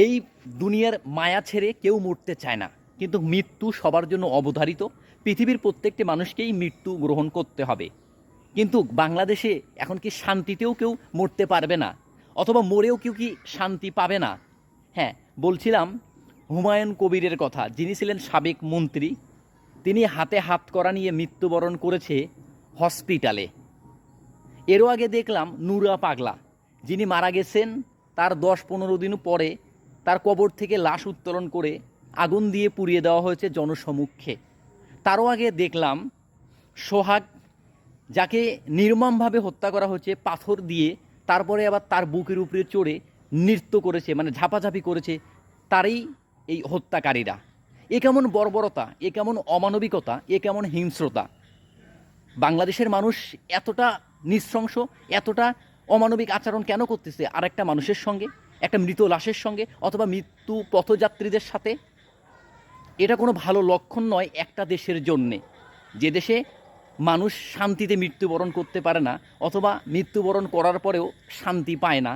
এই দুনিয়ার মায়া ছেড়ে কেউ মরতে চায় না, কিন্তু মৃত্যু সবার জন্য অবধারিত। পৃথিবীর প্রত্যেকটি মানুষকেই মৃত্যু গ্রহণ করতে হবে। কিন্তু বাংলাদেশে এখন কি শান্তিতেও কেউ মরতে পারবে না, অথবা মরেও কেউ কি শান্তি পাবে না? হ্যাঁ, বলছিলাম হুমায়ুন কবিরের কথা, যিনি ছিলেন সাবেক মন্ত্রী। তিনি হাতে হাত করা নিয়ে মৃত্যুবরণ করেছে হসপিটালে। এরও আগে দেখলাম নুরা পাগলা, যিনি মারা গেছেন, তার 10-15 দিন পরে তার কবর থেকে লাশ উত্তোলন করে আগুন দিয়ে পুড়িয়ে দেওয়া হয়েছে জনসমক্ষে। তারও আগে দেখলাম সোহাগ, যাকে নির্মমভাবে হত্যা করা হয়েছে পাথর দিয়ে, তারপরে আবার তার বুকের উপরে চড়ে নৃত্য করেছে, মানে ঝাপাঝাপি করেছে তারই এই হত্যাকারীরা। এ কেমন বর্বরতা, এ কেমন অমানবিকতা, এ কেমন হিংস্রতা! বাংলাদেশের মানুষ এতটা নৃশংস, এতটা অমানবিক আচরণ কেন করতেছে আরেকটা মানুষের সঙ্গে, একটা মৃত লাশের সঙ্গে, অথবা মৃত্যু পথযাত্রীদের সাথে? এটা কোনো ভালো লক্ষণ নয় একটা দেশের জন্যে, যে দেশে মানুষ শান্তিতে মৃত্যুবরণ করতে পারে না, অথবা মৃত্যুবরণ করার পরেও শান্তি পায় না।